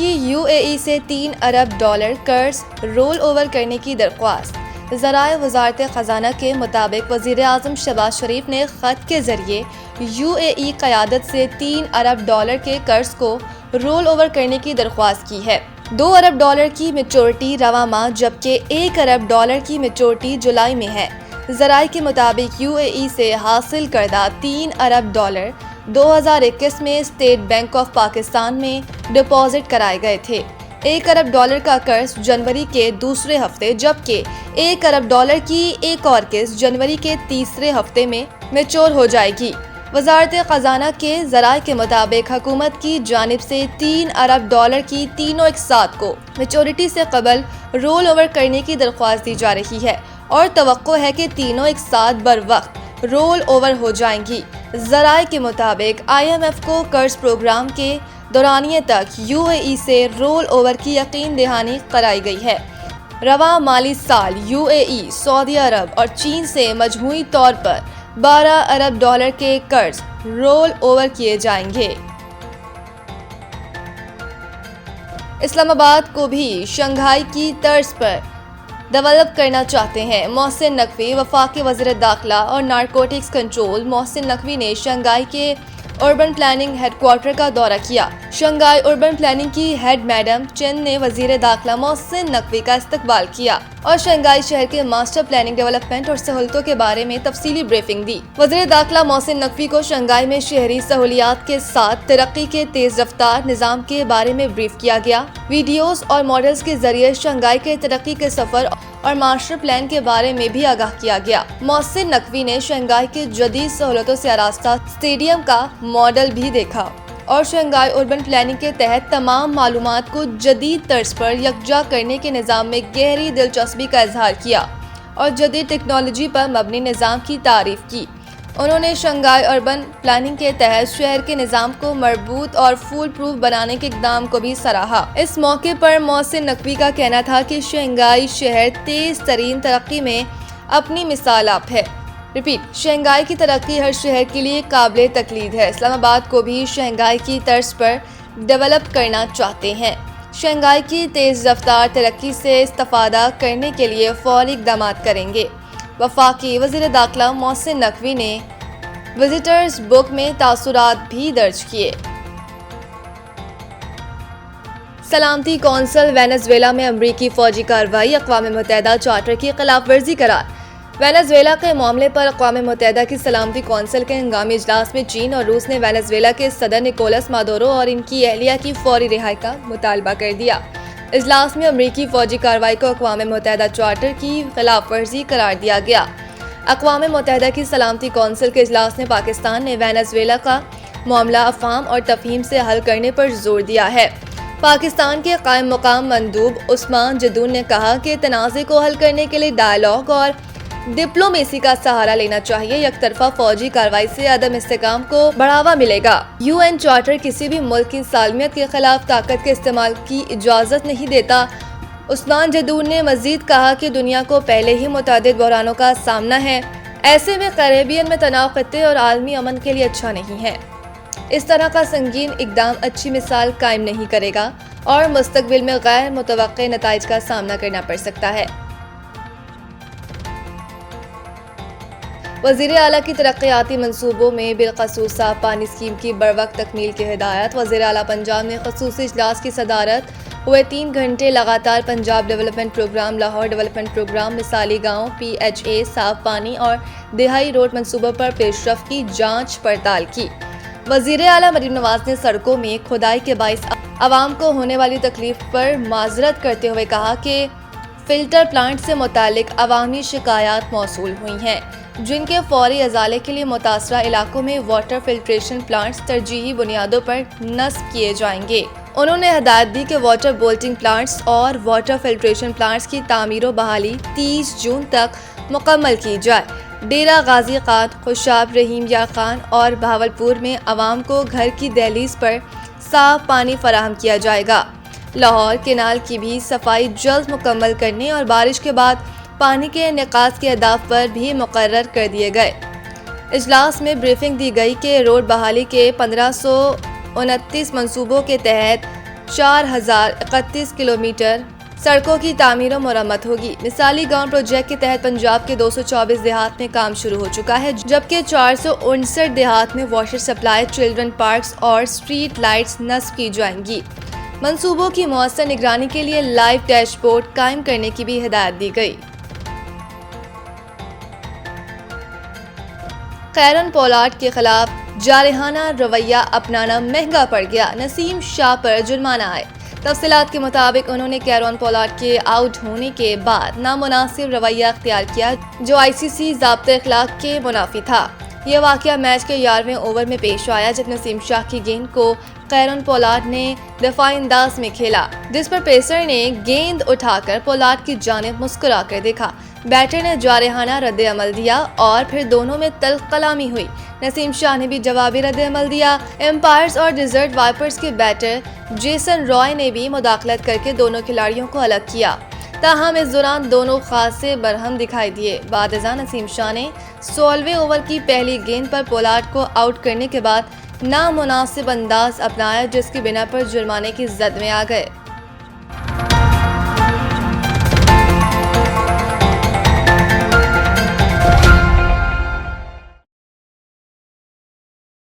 کی UAE سے $3 ارب قرض رول اوور کرنے کی درخواست۔ ذرائع وزارت خزانہ کے مطابق وزیر اعظم شہباز شریف نے خط کے ذریعے UAE قیادت سے $3 ارب کے قرض کو رول اوور کرنے کی درخواست کی ہے۔ $2 ارب کی میچورٹی رواں ماہ جبکہ $1 ارب کی میچورٹی جولائی میں ہے۔ ذرائع کے مطابق UAE سے حاصل کردہ $3 ارب 2021 میں اسٹیٹ بینک آف پاکستان میں ڈپازٹ کرائے گئے تھے۔ $1 ارب کا قرض جنوری کے دوسرے ہفتے جبکہ $1 ارب کی ایک اور قسط جنوری کے تیسرے ہفتے میں میچور ہو جائے گی۔ وزارت خزانہ کے ذرائع کے مطابق حکومت کی جانب سے $3 ارب کی تینوں اقساط کو میچورٹی سے قبل رول اوور کرنے کی درخواست دی جا رہی ہے اور توقع ہے کہ تینوں اقساط بر وقت رول اوور ہو جائیں گی۔ ذرائع کے مطابق IMF کو قرض پروگرام کے دورانیے تک UAE سے رول اوور کی یقین دہانی کرائی گئی ہے۔ رواں مالی سال UAE، سعودی عرب اور چین سے مجموعی طور پر $12 ارب کے قرض رول اوور کیے جائیں گے۔ اسلام آباد کو بھی شنگھائی کی طرز پر ڈیولپ کرنا چاہتے ہیں۔ محسن نقوی۔ وفاقی وزیر داخلہ اور نارکوٹکس کنٹرول محسن نقوی نے شنگھائی کے اربن پلاننگ ہیڈ کوارٹر کا دورہ کیا۔ شنگھائی اربن پلاننگ کی ہیڈ میڈم چن نے وزیر داخلہ محسن نقوی کا استقبال کیا اور شنگھائی شہر کے ماسٹر پلاننگ ڈیولپمنٹ اور سہولتوں کے بارے میں تفصیلی بریفنگ دی۔ وزیر داخلہ محسن نقوی کو شنگھائی میں شہری سہولیات کے ساتھ ترقی کے تیز رفتار نظام کے بارے میں بریف کیا گیا۔ ویڈیوز اور ماڈلز کے ذریعے شنگھائی کے ترقی کے سفر اور ماسٹر پلان کے بارے میں بھی آگاہ کیا گیا۔ محسن نقوی نے شنگھائی کے جدید سہولتوں سے آراستہ اسٹیڈیم کا ماڈل بھی دیکھا اور شنگھائی اربن پلاننگ کے تحت تمام معلومات کو جدید طرز پر یکجا کرنے کے نظام میں گہری دلچسپی کا اظہار کیا اور جدید ٹیکنالوجی پر مبنی نظام کی تعریف کی۔ انہوں نے شنگھائی اربن پلاننگ کے تحت شہر کے نظام کو مربوط اور فول پروف بنانے کے اقدام کو بھی سراہا۔ اس موقع پر محسن نقوی کا کہنا تھا کہ شنگھائی شہر تیز ترین ترقی میں اپنی مثال آپ ہے۔ شنگھائی کی ترقی ہر شہر کے لیے قابل تقلید ہے۔ اسلام آباد کو بھی شنگھائی کی طرز پر ڈیولپ کرنا چاہتے ہیں۔ شنگھائی کی تیز رفتار ترقی سے استفادہ کرنے کے لیے فوری اقدامات کریں گے۔ وفاقی وزیر داخلہ محسن نقوی نے وزٹرز بک میں تاثرات بھی درج کیے۔ سلامتی کونسل وینزویلا میں امریکی فوجی کارروائی، اقوام متحدہ چارٹر کی خلاف ورزی قرار۔ وینزویلا کے معاملے پر اقوام متحدہ کی سلامتی کونسل کے ہنگامی اجلاس میں چین اور روس نے وینزویلا کے صدر نکولس مادورو اور ان کی اہلیہ کی فوری رہائی کا مطالبہ کر دیا۔ اجلاس میں امریکی فوجی کارروائی کو اقوام متحدہ چارٹر کی خلاف ورزی قرار دیا گیا۔ اقوام متحدہ کی سلامتی کونسل کے اجلاس میں پاکستان نے وینزویلا کا معاملہ افہام اور تفہیم سے حل کرنے پر زور دیا ہے۔ پاکستان کے قائم مقام مندوب عثمان جدون نے کہا کہ تنازع کو حل کرنے کے لیے ڈائیلاگ اور ڈپلومیسی کا سہارا لینا چاہیے۔ یک طرفہ فوجی کارروائی سے عدم استحکام کو بڑھاوا ملے گا۔ UN چارٹر کسی بھی ملک کی سالمیت کے خلاف طاقت کے استعمال کی اجازت نہیں دیتا۔ عثمان جدون نے مزید کہا کہ دنیا کو پہلے ہی متعدد بحرانوں کا سامنا ہے، ایسے میں کیریبین میں تناؤ خطے اور عالمی امن کے لیے اچھا نہیں ہے۔ اس طرح کا سنگین اقدام اچھی مثال قائم نہیں کرے گا اور مستقبل میں غیر متوقع نتائج کا سامنا کرنا پڑ سکتا ہے۔ وزیر اعلیٰ کی ترقیاتی منصوبوں میں بالخصوص صاف پانی اسکیم کی بروقت تکمیل کی ہدایت۔ وزیر اعلیٰ پنجاب نے خصوصی اجلاس کی صدارت ہوئے 3 گھنٹے لگاتار Punjab development programme, Lahore development programme, مثالی گاؤں PHA، صاف پانی اور دہائی روڈ منصوبوں پر پیش رفت کی جانچ پڑتال کی۔ وزیر اعلیٰ مریم نواز نے سڑکوں میں کھدائی کے باعث عوام کو ہونے والی تکلیف پر معذرت کرتے ہوئے کہا کہ فلٹر پلانٹ سے متعلق عوامی شکایات موصول ہوئی ہیں، جن کے فوری ازالے کے لیے متاثرہ علاقوں میں واٹر فلٹریشن پلانٹس ترجیحی بنیادوں پر نصب کیے جائیں گے۔ انہوں نے ہدایت دی کہ واٹر بولٹنگ پلانٹس اور واٹر فلٹریشن پلانٹس کی تعمیر و بحالی 30 جون تک مکمل کی جائے۔ ڈیرہ غازی خان، خوشاب، رحیم یار خان اور بہاولپور میں عوام کو گھر کی دہلیز پر صاف پانی فراہم کیا جائے گا۔ لاہور کینال کی بھی صفائی جلد مکمل کرنے اور بارش کے بعد پانی کے نکاس کے اہداف پر بھی مقرر کر دیے گئے۔ اجلاس میں بریفنگ دی گئی کہ روڈ بحالی کے 1529 منصوبوں کے تحت 4031 کلومیٹر سڑکوں کی تعمیر و مرمت ہوگی۔ مثالی گاؤں پروجیکٹ کے تحت پنجاب کے 224 دیہات میں کام شروع ہو چکا ہے، جبکہ 459 دیہات میں واٹر سپلائی، چلڈرن پارکس اور اسٹریٹ لائٹس نصب کی جائیں گی۔ منصوبوں کی مؤثر نگرانی کے لیے لائیو ڈیش بورڈ قائم کرنے کی بھی ہدایت دی گئی۔ خیرن پولارڈ کے خلاف جارحانہ رویہ اپنانا مہنگا پڑ گیا، نسیم شاہ پر جرمانہ عائد۔ تفصیلات کے مطابق انہوں نے کیرون پولارڈ کے آؤٹ ہونے کے بعد نامناسب رویہ اختیار کیا جو ICC ضابطۂ اخلاق کے منافی تھا۔ یہ واقعہ میچ کے 11ویں اوور میں پیش آیا جب نسیم شاہ کی گیند کو کیرون پولارڈ نے دفاعی انداز میں کھیلا، جس پر پیسر نے گیند اٹھا کر پولارڈ کی جانب مسکرا کر دیکھا۔ بیٹر نے جارحانہ رد عمل دیا اور پھر دونوں میں تلخ کلامی ہوئی۔ نسیم شاہ نے بھی جوابی رد عمل دیا۔ امپائرز اور ڈیزرٹ وائپرز کے بیٹر جیسن رائے نے بھی مداخلت کر کے دونوں کھلاڑیوں کو الگ کیا، تاہم اس دوران دونوں خاصے برہم دکھائی دیے۔ بعد ازاں نسیم شاہ نے 16ویں اوور کی پہلی گیند پر پولارڈ کو آؤٹ کرنے کے بعد نامناسب انداز اپنایا، جس کی بنا پر جرمانے کی زد میں آ گئے۔